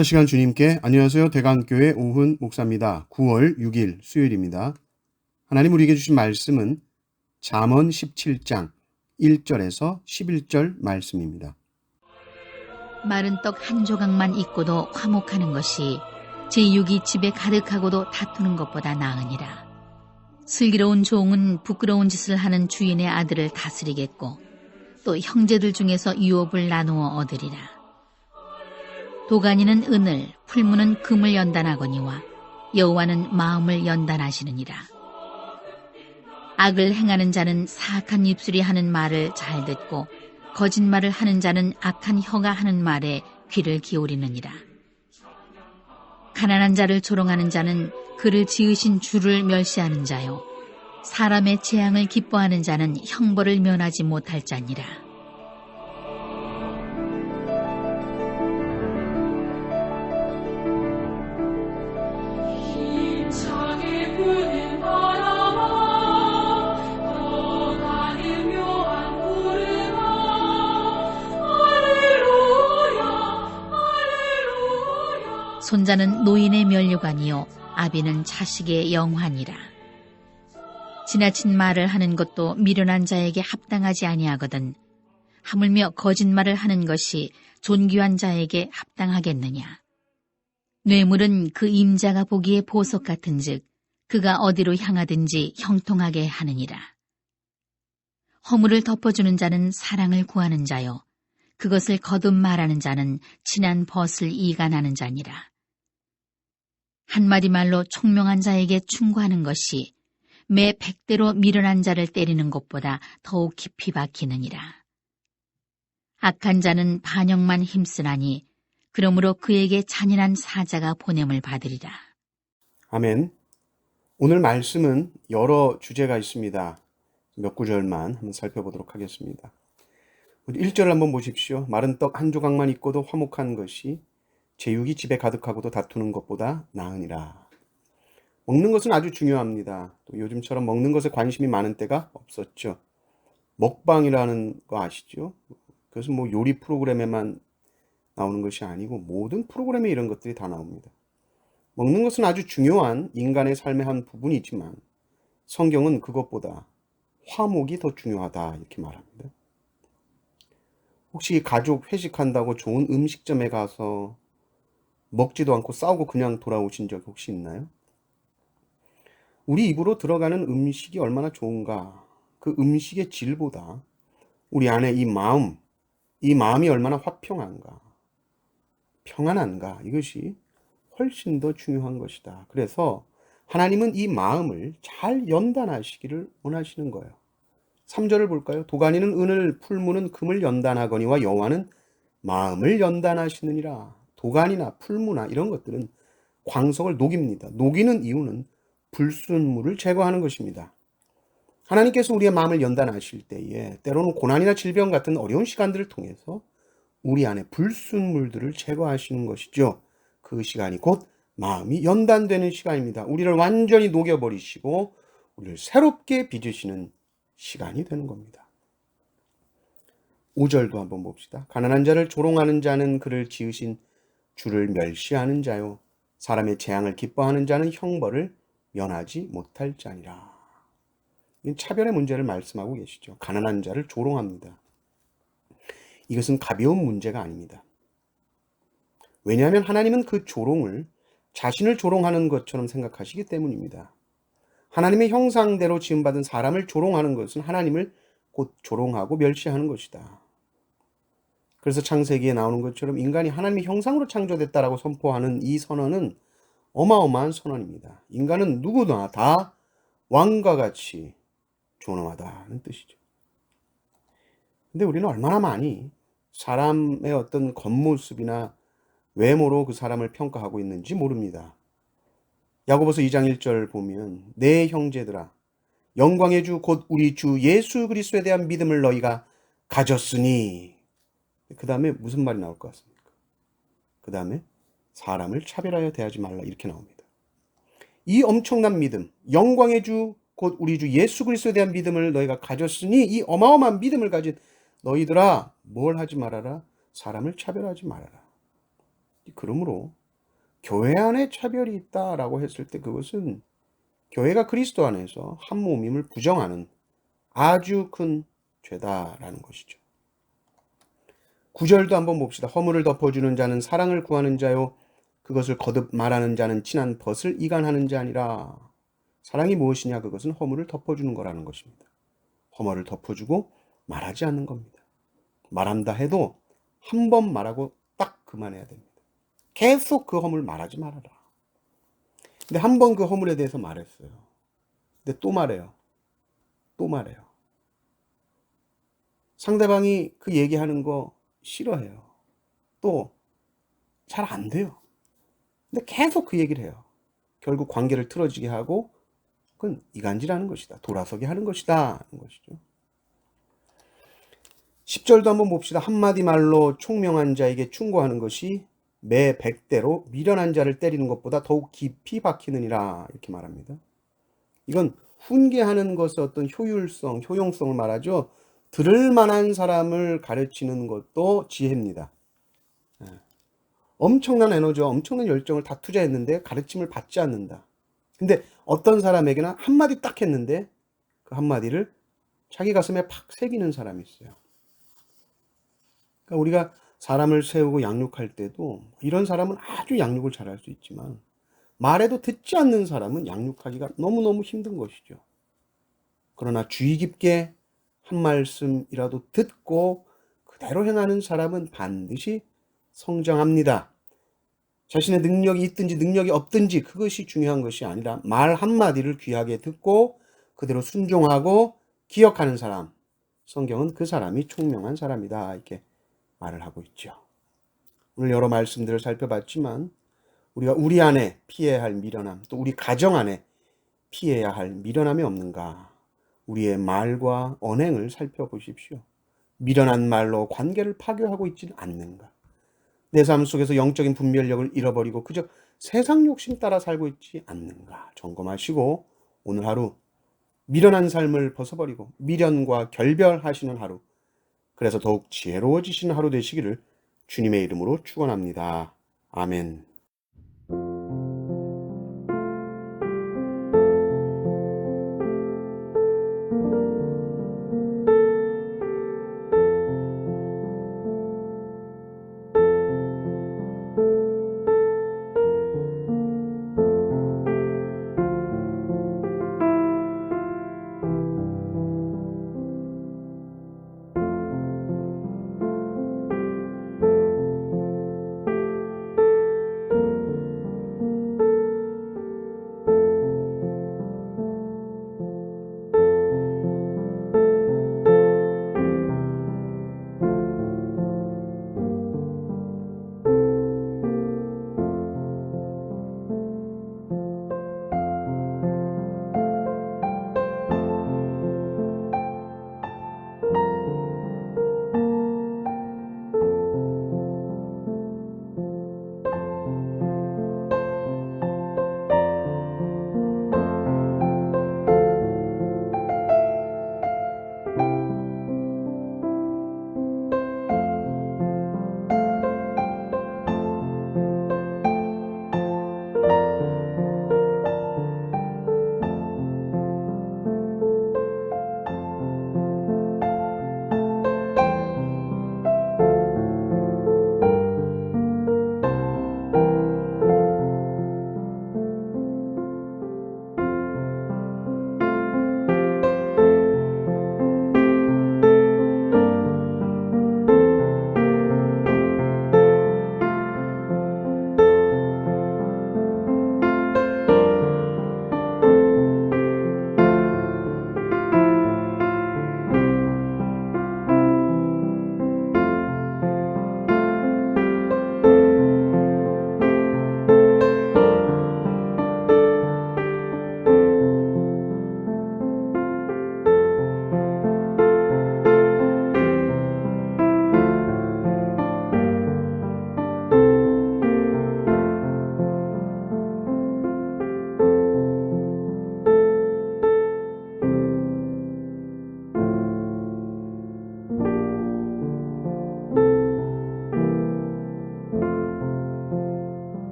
첫 시간 주님께 안녕하세요. 대강교회 오훈 목사입니다. 9월 6일 수요일입니다. 하나님 우리에게 주신 말씀은 잠언 17장 1절에서 11절 말씀입니다. 마른 떡 한 조각만 있고도 화목하는 것이 제6이 집에 가득하고도 다투는 것보다 나으니라. 슬기로운 종은 부끄러운 짓을 하는 주인의 아들을 다스리겠고 또 형제들 중에서 유업을 나누어 얻으리라. 도가니는 은을, 풀무는 금을 연단하거니와 여호와는 마음을 연단하시느니라. 악을 행하는 자는 사악한 입술이 하는 말을 잘 듣고 거짓말을 하는 자는 악한 혀가 하는 말에 귀를 기울이느니라. 가난한 자를 조롱하는 자는 그를 지으신 주를 멸시하는 자요, 사람의 재앙을 기뻐하는 자는 형벌을 면하지 못할 자니라. 손자는 노인의 면류관이요 아비는 자식의 영환이라. 지나친 말을 하는 것도 미련한 자에게 합당하지 아니하거든 하물며 거짓말을 하는 것이 존귀한 자에게 합당하겠느냐. 뇌물은 그 임자가 보기에 보석 같은즉 그가 어디로 향하든지 형통하게 하느니라. 허물을 덮어주는 자는 사랑을 구하는 자요 그것을 거듭 말하는 자는 친한 벗을 이간하는 자니라. 한마디 말로 총명한 자에게 충고하는 것이 매 100대로 미련한 자를 때리는 것보다 더욱 깊이 박히느니라. 악한 자는 반역만 힘쓰나니 그러므로 그에게 잔인한 사자가 보냄을 받으리라. 아멘. 오늘 말씀은 여러 주제가 있습니다. 몇 구절만 한번 살펴보도록 하겠습니다. 1절을 한번 보십시오. 마른 떡 한 조각만 있고도 화목한 것이 제6이 집에 가득하고도 다투는 것보다 나으니라. 먹는 것은 아주 중요합니다. 또 요즘처럼 먹는 것에 관심이 많은 때가 없었죠. 먹방이라는 거 아시죠? 그것은 뭐 요리 프로그램에만 나오는 것이 아니고 모든 프로그램에 이런 것들이 다 나옵니다. 먹는 것은 아주 중요한 인간의 삶의 한 부분이지만 성경은 그것보다 화목이 더 중요하다 이렇게 말합니다. 혹시 가족 회식한다고 좋은 음식점에 가서 먹지도 않고 싸우고 그냥 돌아오신 적 혹시 있나요? 우리 입으로 들어가는 음식이 얼마나 좋은가, 그 음식의 질보다 우리 안에 이 마음이 얼마나 화평한가, 평안한가, 이것이 훨씬 더 중요한 것이다. 그래서 하나님은 이 마음을 잘 연단하시기를 원하시는 거예요. 3절을 볼까요? 도가니는 은을, 풀무는 금을 연단하거니와 여호와는 마음을 연단하시느니라. 도가니나 풀무나 이런 것들은 광석을 녹입니다. 녹이는 이유는 불순물을 제거하는 것입니다. 하나님께서 우리의 마음을 연단하실 때에 때로는 고난이나 질병 같은 어려운 시간들을 통해서 우리 안에 불순물들을 제거하시는 것이죠. 그 시간이 곧 마음이 연단되는 시간입니다. 우리를 완전히 녹여버리시고 우리를 새롭게 빚으시는 시간이 되는 겁니다. 5절도 한번 봅시다. 가난한 자를 조롱하는 자는 그를 지으신 주를 멸시하는 자요 사람의 재앙을 기뻐하는 자는 형벌을 면하지 못할 자니라. 차별의 문제를 말씀하고 계시죠. 가난한 자를 조롱합니다. 이것은 가벼운 문제가 아닙니다. 왜냐하면 하나님은 그 조롱을 자신을 조롱하는 것처럼 생각하시기 때문입니다. 하나님의 형상대로 지음받은 사람을 조롱하는 것은 하나님을 곧 조롱하고 멸시하는 것이다. 그래서 창세기에 나오는 것처럼 인간이 하나님의 형상으로 창조됐다라고 선포하는 이 선언은 어마어마한 선언입니다. 인간은 누구나 다 왕과 같이 존엄하다는 뜻이죠. 근데 우리는 얼마나 많이 사람의 어떤 겉모습이나 외모로 그 사람을 평가하고 있는지 모릅니다. 야고보서 2장 1절 보면 내 형제들아 영광의 주 곧 우리 주 예수 그리스도에 대한 믿음을 너희가 가졌으니, 그 다음에 무슨 말이 나올 것 같습니까? 그 다음에 사람을 차별하여 대하지 말라 이렇게 나옵니다. 이 엄청난 믿음, 영광의 주 곧 우리 주 예수 그리스도에 대한 믿음을 너희가 가졌으니 이 어마어마한 믿음을 가진 너희들아 뭘 하지 말아라? 사람을 차별하지 말아라. 그러므로 교회 안에 차별이 있다라고 했을 때 그것은 교회가 그리스도 안에서 한 몸임을 부정하는 아주 큰 죄다라는 것이죠. 9절도 한번 봅시다. 허물을 덮어주는 자는 사랑을 구하는 자요 그것을 거듭 말하는 자는 친한 벗을 이간하는 자니라. 사랑이 무엇이냐? 그것은 허물을 덮어주는 거라는 것입니다. 허물을 덮어주고 말하지 않는 겁니다. 말한다 해도 한 번 말하고 딱 그만해야 됩니다. 계속 그 허물 말하지 말아라. 근데 한 번 그 허물에 대해서 말했어요. 근데 또 말해요. 또 말해요. 상대방이 그 얘기하는 거 싫어해요. 또 잘 안 돼요. 근데 계속 그 얘기를 해요. 결국 관계를 틀어지게 하고 그건 이간질하는 것이다. 돌아서게 하는 것이다. 하는 것이죠. 10절도 한번 봅시다. 한마디 말로 총명한 자에게 충고하는 것이 매 100대로 미련한 자를 때리는 것보다 더욱 깊이 박히느니라. 이렇게 말합니다. 이건 훈계하는 것의 어떤 효율성, 효용성을 말하죠. 들을 만한 사람을 가르치는 것도 지혜입니다. 엄청난 에너지와 엄청난 열정을 다 투자했는데 가르침을 받지 않는다. 근데 어떤 사람에게는 한마디 딱 했는데 그 한마디를 자기 가슴에 팍 새기는 사람이 있어요. 그러니까 우리가 사람을 세우고 양육할 때도 이런 사람은 아주 양육을 잘할 수 있지만 말해도 듣지 않는 사람은 양육하기가 너무너무 힘든 것이죠. 그러나 주의 깊게 한 말씀이라도 듣고 그대로 행하는 사람은 반드시 성장합니다. 자신의 능력이 있든지 능력이 없든지 그것이 중요한 것이 아니라 말 한마디를 귀하게 듣고 그대로 순종하고 기억하는 사람, 성경은 그 사람이 총명한 사람이다 이렇게 말을 하고 있죠. 오늘 여러 말씀들을 살펴봤지만 우리가 우리 안에 피해야 할 미련함, 또 우리 가정 안에 피해야 할 미련함이 없는가? 우리의 말과 언행을 살펴보십시오. 미련한 말로 관계를 파괴하고 있지는 않는가? 내 삶 속에서 영적인 분별력을 잃어버리고 그저 세상 욕심 따라 살고 있지 않는가? 점검하시고 오늘 하루 미련한 삶을 벗어버리고 미련과 결별하시는 하루, 그래서 더욱 지혜로워지시는 하루 되시기를 주님의 이름으로 축원합니다. 아멘.